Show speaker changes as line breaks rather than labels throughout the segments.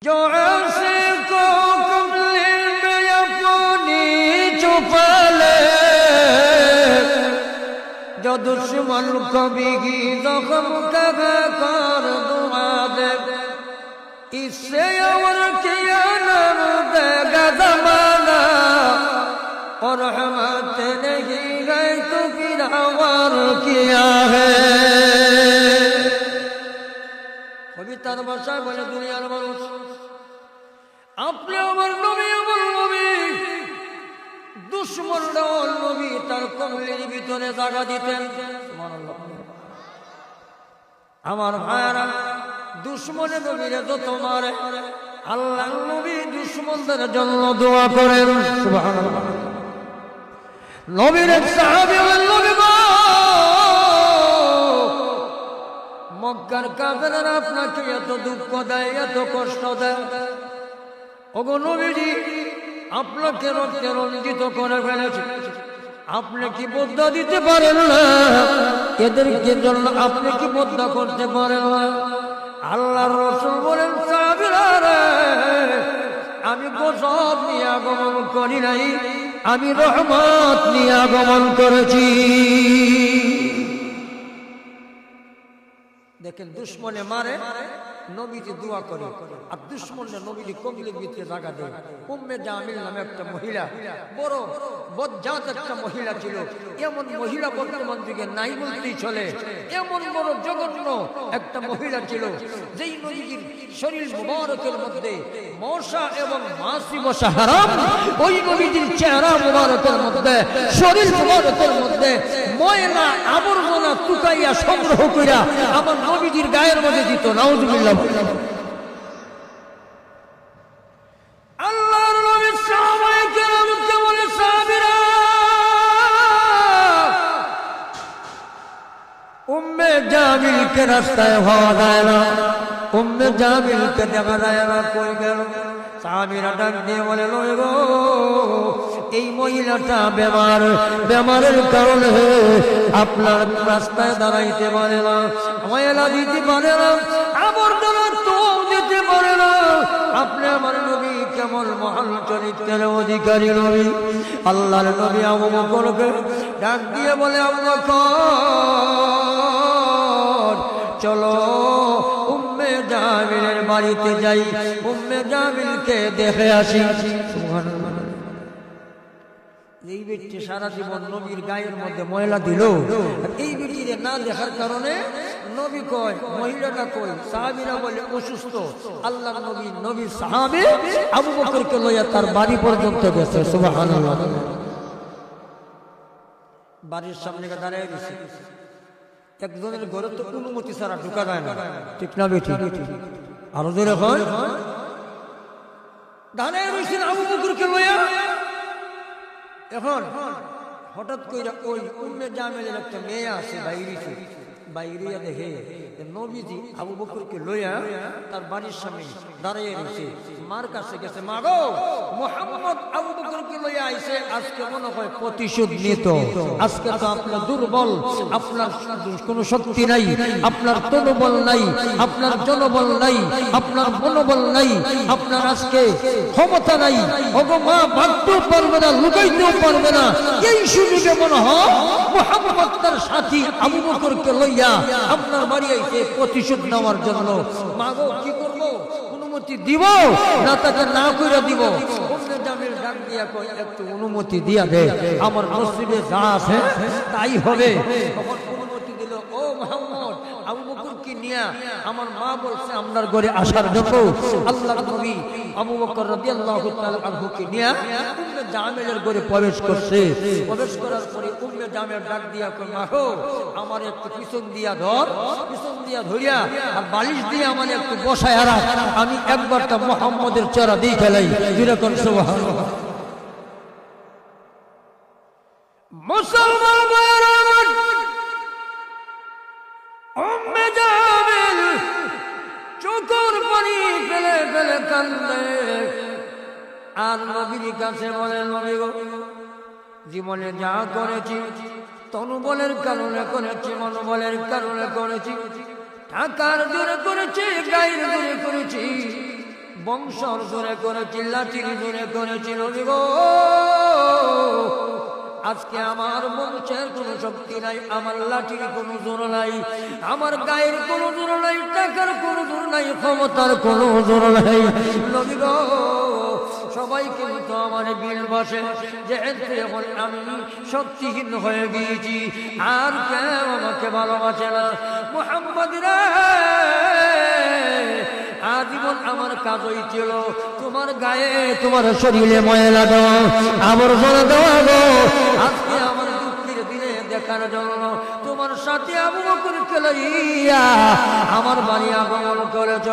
जो ऐसे को कमले में अपनी छुपा ले, जो दुश्मन कभी की जख्म का बेकार दुआ दे, इससे और किया नर देगा जमाना, और रहमत नहीं गए तो फिर और किया है। কবিতার ভাষায় বলে দুনিয়ার মানুষ, আপনি আমার নবী, আমার নবী, দুশ্মনরাও নবী তার কমলের ভিতরে জায়গা দিতেন। আমার ভাইয়ারা, দুশ্মনে নবীরে যত মারে, আল্লাহ নবী দুশ্মনদের জন্য দোয়া করেন। সুবহানাল্লাহ। নবীর সাহাবী বলেন, নবী গো, মক্কার কাফেররা আপনাকে এত দুঃখ দেয়, এত কষ্ট দেয়, ওগো নবীজি আপনাকে রক্তে রঞ্জিত করে ফেলেছে, আপনি কি বদলা দিতে পারেন না? এদেরকে জন্য আপনি কি বদলা করতে পারেন না? আল্লাহর রাসূল বলেন, সাহাবীরা রে, আমি গজব নিয়ে আগমন করি নাই, আমি রহমত নিয়ে আগমন করেছি। দেখেন, দুশ্মনে মারে, নবীজি দোয়া করে, আর দুশ্মনে নবীজি কমলের ভিতরে জায়গা দেয়। উম্মে জামিল নামে একটা মহিলা, বড় বজ্জাত একটা মহিলা ছিল। এমন মহিলা বর্তমান যুগে নাই বলতেই চলে। এমন বড় জঘন্য একটা মহিলা ছিল, যেই নবীজির শরীর মুবারকের মধ্যে মশা এবং মাছি বসা হারাম। ওই নবীজির চেহারা মুবারকের মধ্যে, শরীর মুবারকের মধ্যে ময়লা আবর্জনা টুকাইয়া সংগ্রহ কইরা আমার নবীজির গায়ের মধ্যে দিত। নাউজুবিল্লাহ। আল্লাহর নবী সাহাবায়ে কেরামকে বলে, সাহাবীরা, উম্মে জামিলকে রাস্তায় হওয়া যায় না, উম্মে জামিলকে দেখা যায় না, কই গেল? সাহাবীরা ডাক দিয়ে বলে, নবী গো, এই মহিলাটা বেমার, বেমারের কারণে আপনার রাস্তায় দাঁড়াইতে পারে না, ময়লা দিতে পারে না, আবর্জনা তো দিতে পারে না। আপনি আমার নবী কেমন মহান চরিত্রের অধিকারী নবী। আল্লাহর নবী আবু বকরকে ডাক দিয়ে বলে, আবু বকর, চলো উম্মে জামিলের বাড়িতে যাই, উম্মে জামিলকে দেখে আসি। সুবহানাল্লাহ। এই ব্যক্তি সারা জীবন নবীর গায়ের মধ্যে ময়লা দিল, এই ব্যক্তিকে না দেখার কারণে নবী কয়, মহিলাটা কই? সাহাবীরা বলে অসুস্থ। আল্লাহর নবী, নবীর সাহাবী আবু বকরকে লইয়া তার বাড়ি পর্যন্ত গেছে। সুবহানাল্লাহ। বাড়ির সামনে দাঁড়িয়ে গেছে। একজনের ঘরে তো অনুমতি ছাড়া ঢোকা যায় না, ঠিক না বেটি? আরো জোরে হয়। দাঁড়িয়ে রয়েছেন আবু বকরকে লইয়া। এখন হঠাৎ করে ওই উম্মে জামিলের একটা মেয়ে আসে, বাইরেছে, বাইরিয়া দেখে নবীজি আবু বকরকে লইয়া তার বাড়ির সামনে দাঁড়িয়ে রয়েছে। মার কাছে গেছে, মা গো, মুহাম্মদ আবু বকরকে লইয়া আইছে, আজকে মনে হয় প্রতিশোধ নিত। আজকে তো আপনার দুর্বল, আপনার কোনো শক্তি নাই, আপনার তনবল নাই, আপনার জনবল নাই, আপনার মনোবল নাই, আপনার আজকে ক্ষমতা নাই। ওগো মা, ভাবতেও পারবে না, লুকাইতেও পারবে না। এই সুযোগে মনে হয় মুহাম্মদ তার সাথী আবু বকরকে লইয়া আপনার বাড়ি আইছে প্রতিশোধ নেওয়ার জন্য। মা গো, কি করবো? অনুমতি দিব না তাকে না কইরা দিব? উম্মে জামিল ডাক দিয়া কই, একটু অনুমতি দিয়া দে, আমার নসিবে যা আছে তাই হবে। তখন অনুমতি দিল। ও মুহাম্মদ, আবু বকরকে নিয়া আমার মা বলছে আপনার ঘরে আসার জন্য। আল্লাহর নবী আবু বকর রাদিয়াল্লাহু তাআলা আনহুকে নিয়া উম্মে জামিলের ঘরে প্রবেশ করছে। প্রবেশ করার পরে উম্মে জামিল ডাক দিয়া কই, মা গো, আমার একটু পিছন দিয়া ধর, পিছন দিয়া ধরিয়া আর বালিশ দিয়ে আমার একটু বসায় রাখ, আমি একবারটা মুহাম্মদের চেহারা দিয়ে ফেলাই। যেরকম সুবহানাল্লাহ। মুসলমান ভাইরা, উম্মে জামিল চোখের পানি ফেলে ফেলে কান্দে, আর নবীর কাছে বলে, নবী গো, জীবনে যা করেছি তনুবলের কারণে করেছি, মনোবলের কারণে করেছি, টাকার জোরে করেছি, গায়ের জোরে করেছি, বংশর জোরে করেছি, লাঠির জোরে করেছি নবী গো। আজকে আমার বংশের কোনো শক্তি নাই, আমার লাঠির কোনো জোর নাই, আমার গায়ের কোনো জোর নাই, টাকার কোনো জোর নাই, ক্ষমতার কোনো জোর নাই নবী গো। সবাই কিন্তু আমার বিল বসে যেহেতু এখন আমি শক্তিহীন হয়ে গিয়েছি, আর কেউ আমাকে ভালোবাসে না। মুহাম্মদ রে, আজীবন আমার কাজই ছিল তোমার গায়ে, তোমার শরীরে ময়লা দেওয়া, আবর্জনা দেওয়া গো। আজকে আমার দুঃখের দিনে দেখার জন্য তোমার সাথে আবু বকরকে লইয়া আমার বাড়ি আগমন করেছ।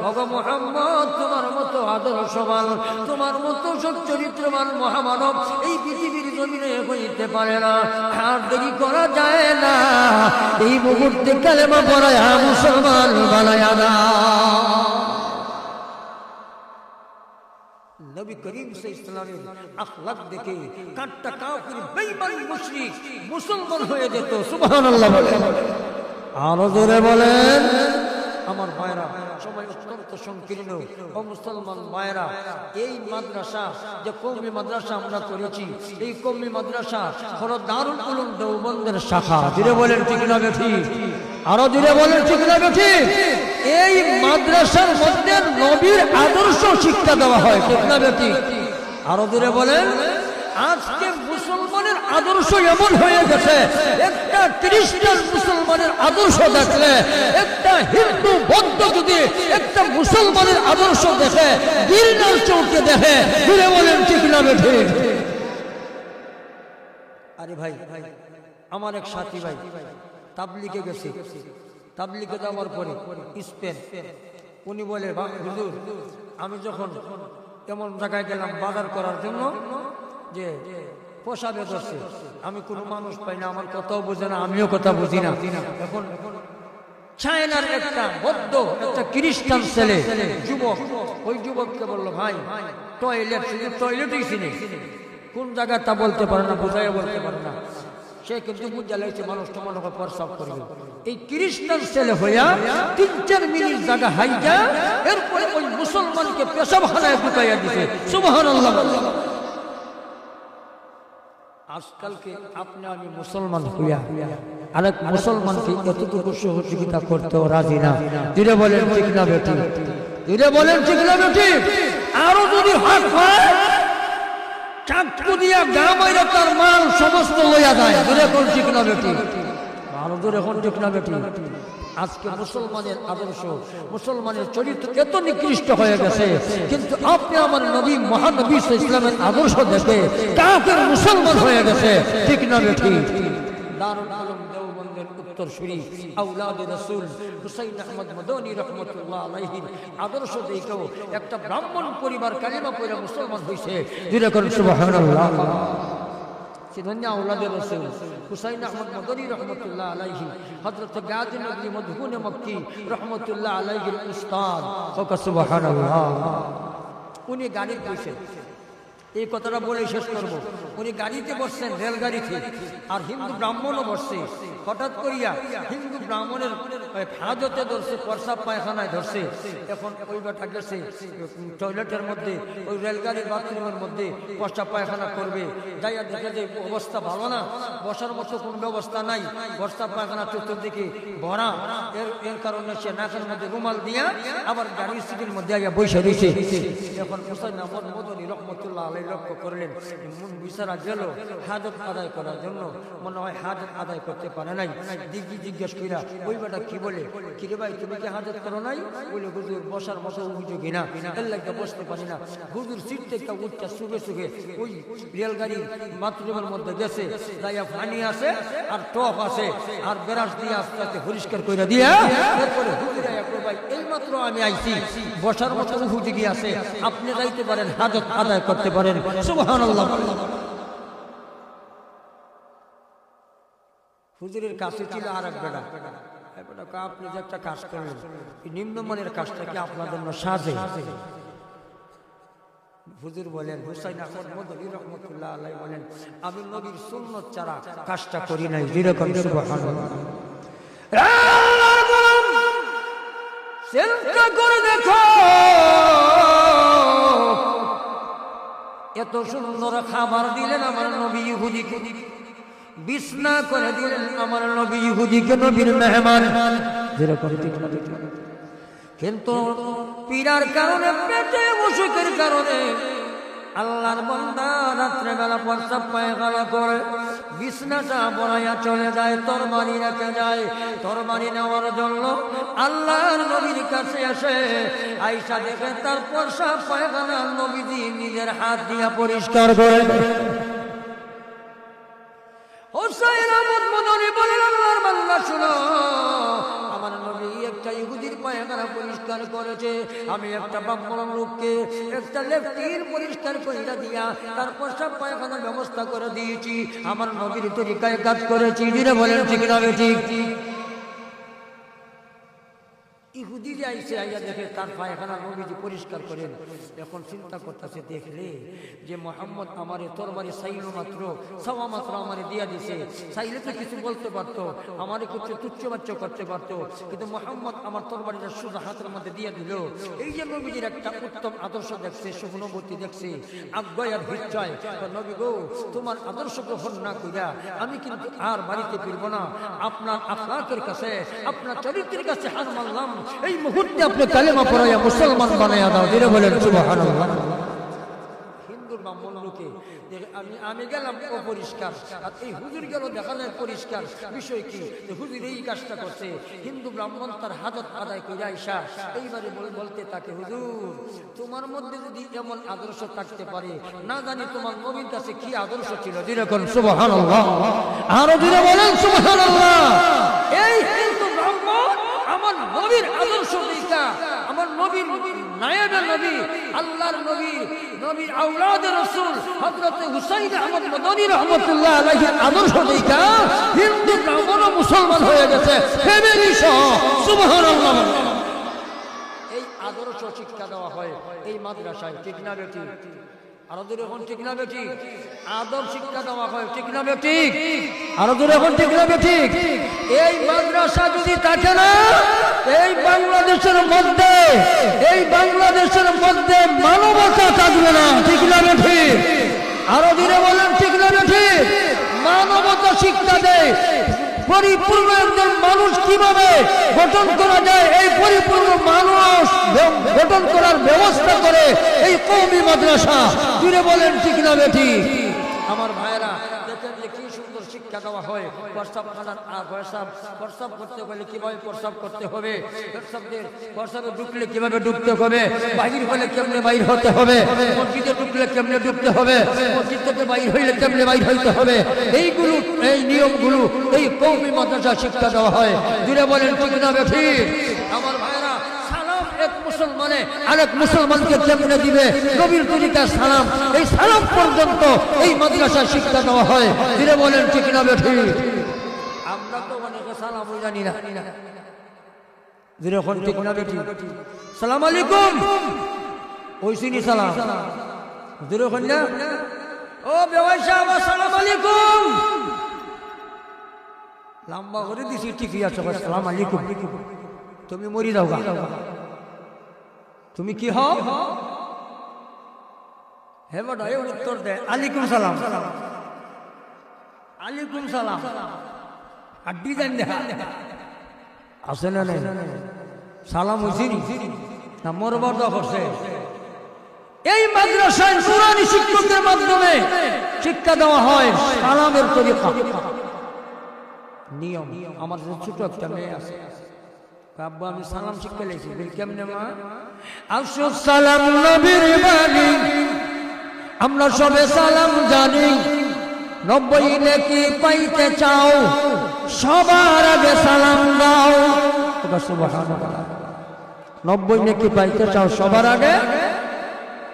ওগো মুহাম্মদ, তোমার মতো আদর্শবান, তোমার মতো সচ্চরিত্রবান মহামানব এই পৃথিবীর জমিনে হইতে পারে না। আর দেরি করা যায় না, এই মুহূর্তে কালেমা পড়ায়া মুসলমান বানায়া না। নবী করিম সাল্লাল্লাহু আলাইহি ওয়াসাল্লামের আখলাক দেখে কাটটা কাফির বেঈমান মুশরিক মুসলমান হয়ে যেত। সুবহানাল্লাহ বলেন, আরো জোরে বলেন। আমার ভাইরা, সময় অত্যন্ত সংকীর্ণ। ও মুসলমান ভাইরা, এই মাদ্রাসা যে কওমি মাদ্রাসা আমরা করেছি, এই কওমি মাদ্রাসা হলো দারুল উলুম দেওবন্দের শাখা। জোরে বলেন ঠিক না ঠিক? আরো জোরে বলেন ঠিক না ঠিক? এই মাদ্রাসার মধ্যে নবীর আদর্শ শিক্ষা দেওয়া হয়, ঠিক না ঠিক? আরো জোরে বলেন। আজকে মুসলমানের আদর্শ এমন হয়ে গেছে, একটা খ্রিস্টান মুসলমানের আদর্শ দেখলে, একটা হিন্দু বৌদ্ধ যদি একটা মুসলমানের আদর্শ দেখে ঘৃণার চোখে দেখে। জোরে বলেন ঠিক না ঠিক? আরে ভাই, আমার এক সাথী ভাই তাবলিগে গেছে, তাবলিগে যাওয়ার পরে স্পেন, উনি বলে হুজুর আমি যখন এমন জায়গায় গেলাম বাজার করার জন্য যে পোশাবে ধরছে, আমি কোনো মানুষ পাই না, আমার কথাও বোঝে না, আমিও কথা বুঝি না। এখন চায়নার একটা বৌদ্ধ একটা খ্রিস্টান ছেলে যুবক, ওই যুবককে বললো ভাই টয়লেট, শুধু টয়লেটই চিনি, কোন জায়গা তা বলতে পারে না, বোঝাইয়া বলতে পারে না। সে কিন্তু বুঝা লাগছে মানুষটা মনে করে প্রস্রাব করবে। এই খ্রিস্টান ছেলে হইয়া 3-4 মিনিট জায়গা হাইজা এরপরে ওই মুসলমানকে পেশাবখানায় ঢুকাইয়া দিছে। সুবহানাল্লাহ। আজকালকে আপনি আমি মুসলমান হইয়া আরেক মুসলমানকে এতটুকু সহযোগিতা করতেও রাজি না। ধীরে বলেন ঠিক না বেটি? ধীরে বলেন ঠিক না বেটি? আরো যদি হক হয় চাকু দিয়া গা মাইরা তার মাল সমস্ত লইয়া যায়। ধীরে কোন ঠিক না বেটি? আরো ধরে কোন ঠিক না বেটি? আজকে মুসলমানের আদর্শ, মুসলমানের চরিত্র এত নিকৃষ্ট হয়ে গেছে, কিন্তু আপনি আমার নবী মহানবী ইসলামের আদর্শ দেখে কাফের মুসলমান হয়ে গেছে। ঠিক না বেটি? দারুল উলুম দেওবন্দের উত্তরসূরি আওলাদে রাসূল হুসাইন আহমদ মদনী রাহমাতুল্লাহ আলাইহি আদর্শ দেখেও একটা ব্রাহ্মণ পরিবার কালিমা পড়ে মুসলমান হয়েছে। জোরে করুন সুবহানাল্লাহ। সিধন্যা আওলাদে রাসূল হুসাইন আহমদ মদনী রাহমাতুল্লাহ আলাইহি, হযরত গাজী নবী মদহুন মক্কি রাহমাতুল্লাহ আলাইহির উস্তাদ। সুবহানাল্লাহ। উনি গাড়িতে বসেন, এই কথাটা বলে শেষ করব। উনি গাড়িতে বসছেন, রেলগাড়িতে, আর হিন্দু ব্রাহ্মণও বসছে। হঠাৎ করিয়া হিন্দু ব্রাহ্মণের হাজতে ধরছে, প্রস্রাব পায়খানায় ধরছে। এখন ওই বেটা গেছে টয়লেটের মধ্যে, ওই রেলগাড়ির বাথরুমের মধ্যে প্রস্রাব পায়খানা করবে, যাইয়া দেখে যে অবস্থা ভালো না, বসার মতো কোনো ব্যবস্থা নাই, প্রস্রাব পায়খানা চতুর্দিকে ভরা। এর কারণে সে নাকের মধ্যে রুমাল দিয়া আবার গাড়ির সিটের মধ্যে আগে বসে রয়েছে। এখন হুসাইন আহমদ মদনী রাহমাতুল্লাহ আলাইহি লক্ষ্য করলেন, মন বিচারা গেল হাজত আদায় করার জন্য, মনে হয় হাজত আদায় করতে পারে নাই। দিগ্গি জিজ্ঞেস কইরা ওই বেটা কি বলে, কি রে ভাই তুমি কি হাজত করো নাই? বলে হুজুর বসার মতো উপযোগী না, এর লাগে বসতে পারি না। হুজুর সিট থেকে উঠটা সুগে সুগে ওই রেলগাড়ির বাথরুমের মধ্যে গেছে, যাইয়া পানি আছে আর টপ আছে আর ব্রাশ দিয়ে আস্তে আস্তে পরিষ্কার কইরা দিয়া এরপরে হুজুরে ভাই এইমাত্র আমি আইছি, বসার মতো উপযোগী আছে, আপনি যাইতে পারেন, হাজত আদায় করতে পারেন। সুবহানাল্লাহ। হুজুরের কাছে ছিল আর এক বেটা, আপনি যে একটা কাজ করলেন, নিম্নমানের কাজটা কি আপনার জন্য সাজে? হুজুর বলেন, হুসাইন আহমদ মদনী রাহমাতুল্লাহ আলাইহি বলেন, আমি নবীর সুন্নাত ছাড়া কাজটা করি নাই। যেরকম সুবহানাল্লাহ। চিন্তা করে দেখো এত সুন্দর খাবার দিলেন আমার নবী ইহুদিকে, বিছনা করে দিলেন আমার নবী ইহুদিকে, নবীর মেহমান যেরকম। কিন্তু পীড়ার কারণে, পেটে অসুখের কারণে আল্লাহর বান্দা রাত্রে বেলা প্রস্রাব পায়খানা করে বিছনাটা বড়াইয়া চলে যায়, তরবারি রেখে যায়। তরবারি নেওয়ার জন্য আল্লাহর নবীর কাছে আসে, আয়েশা দেখে তার প্রস্রাব পায়খানা নবীজি নিজের হাত দিয়া পরিষ্কার করে। হোসাইন আহমদ মদনী বলেন, আল্লাহর বান্দা শুনো, আমার নবী একটা ইহুদির পায়খানা পরিষ্কার করেছে, আমি একটা ব্রাহ্মণ লোককে একটা লেফটির পরিষ্কার করে দিয়া তারপর সব পায়খানা ব্যবস্থা করে দিয়েছি। আমার নবীর তরিকায় কাজ করেছি। যিনি বলেন ঠিক না ঠিক? ইহুদি আইসে আইয়া দেখে তার পায়খানা নবীজি পরিষ্কার করেন। এখন চিন্তা করতেছে, দেখলে যে মোহাম্মদ আমার তরবারি চাইল মাত্র, সওয়া মাত্র আমারে দিয়া দিছে, চাইলে তো কিছু বলতে পারতো, আমারে কিছু তুচ্ছবাচ্য করতে পারতো, কিন্তু মোহাম্মদ আমার তরবারিটা সোজা হাতের মধ্যে দিয়ে দিল। এই যে নবীজির একটা উত্তম আদর্শ দেখছে, সহানুভূতি দেখছে, আজ্ঞায় আর হিচ্ছায়, নবী গো তোমার আদর্শ গ্রহণ না কইরা আমি কিন্তু আর বাড়িতে ফিরবো না। আপনার আখলাকের কাছে, আপনার চরিত্রের কাছে হাত মানলাম, এই মুহূর্তে আপনি কালেমা পড়াইয়া মুসলমান বানাইয়া দাও। যিনি বলেন সুবহানাল্লাহ। হিন্দুর ব্রাহ্মণ লোকে আমি গেলাম অপরিষ্কার, আর এই হুজুর গেল দেখালে পরিষ্কার। বিষয় কি? হুজুর এই কাজটা করছে। হিন্দু ব্রাহ্মণ তার হাজত আদায় করে আইসা এইবারে বলতে থাকে, হুজুর তোমার মধ্যে যদি এমন আদর্শ থাকতে পারে, না জানি তোমার নবীর কাছে কি আদর্শ ছিল। যেরকম সুবহানাল্লাহ, আরো যিনি বলেন সুবহানাল্লাহ। এই হিন্দু ব্রাহ্মণ আমার নবীর আদর্শ দেখা, আমার নবীর নায়েবে নবী, আল্লাহর নবী, নবীর আওলাদে রাসূল হযরত হুসাইন আহমদ মদনী রাহমাতুল্লাহ আলাইহির আদর্শ দেখা হিন্দু ব্রাহ্মণ মুসলমান হয়ে গেছে ফ্যামিলি সহ। সুবহানাল্লাহ। এই আদর্শ শিক্ষা দেওয়া হয় এই মাদ্রাসায়, ঠিক না বেটি? আরো দূরে এখন ঠিক না বেটি? আদব শিক্ষা দেওয়া হয়, ঠিক না বেটি? আরো দূরে এখন ঠিক না বেটি? এই মাদ্রাসা যদি থাকে না, এই বাংলাদেশের মধ্যে, এই বাংলাদেশের মধ্যে মানবতা থাকবে না, ঠিক না বেটি? আরো দূরে বলেন ঠিক না বেটি? মানবতা শিক্ষা দেয়, পরিপূর্ণ একজন মানুষ কিভাবে গঠন করা যায়, এই পরিপূর্ণ মানুষ গঠন করার ব্যবস্থা করে এই কওমি মাদ্রাসা। জুড়ে বলেন ঠিক না বেটি? আমার ভাইয়েরা দেখেন যে কি সুন্দর শিক্ষা দেওয়া হয়। প্রস্রাব করতে গেলে কিভাবে প্রস্রাব করতে হবে, প্রস্রাবে ঢুকলে কিভাবে ঢুকতে হবে, বাহির হলে কেমনে বাহির হতে হবে, মসজিদে ঢুকলে কেমনে ঢুকতে হবে, মসজিদ থেকে বাহির হইলে কেমনে বাহির হইতে হবে, এইগুলো, এই নিয়মগুলো এই কওমি মাদ্রাসা শিক্ষা দেওয়া হয়। জুড়ে বলেন ঠিক না বেটি? আমার ভাইয়েরা এক মুসলমানে আরেক মুসলমানকে কেমনে দিবে, নবীর তরিকার সালাম, এই সালাম পর্যন্ত এই মাদ্রাসা শিক্ষা দেওয়া হয়। ফিরে বলেন ঠিক না বেঠি? আমরা তো অনেকে সালামও জানি না। যেরকম ঠিক না বেঠি? সালাম আলাইকুম, ওই সিনি সালাম যেরকম না। ও বেওয়াই সাহেব আসসালামু আলাইকুম, লম্বা করে দিছি, ঠিকই আছে, আসসালামু আলাইকুম। তুমি মরি যাও গা, তুমি কি হও? হে বড় উত্তর দে আলাইকুম সালাম, আলাইকুম সালাম। আর ডিজাইন দেখা আছে না নাই? সালাম হইছি না মরবার দা করছে? এই মাদ্রাসায় নুরানি শিক্ষকদের মাধ্যমে শিক্ষা দেওয়া হয় সালামের তরিকা, নিয়ম। আমার ছোট একটা মেয়ে আছে, আব্বু আমি সালাম শিক্ষা লেছি, কেমনে মা? আসো সালাম নবীর বাণী, আমরা সবে সালাম জানি, 90 নেকি পাইতে চাও, সবার আগে সালাম দাও। সুবহানাল্লাহ। 90 নেকি পাইতে চাও, সবার আগে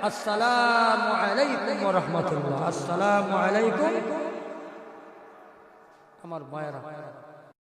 আসসালামু আলাইকুম ওয়া রাহমাতুল্লাহ। আসসালামু আলাইকুম। আমার মায়েরা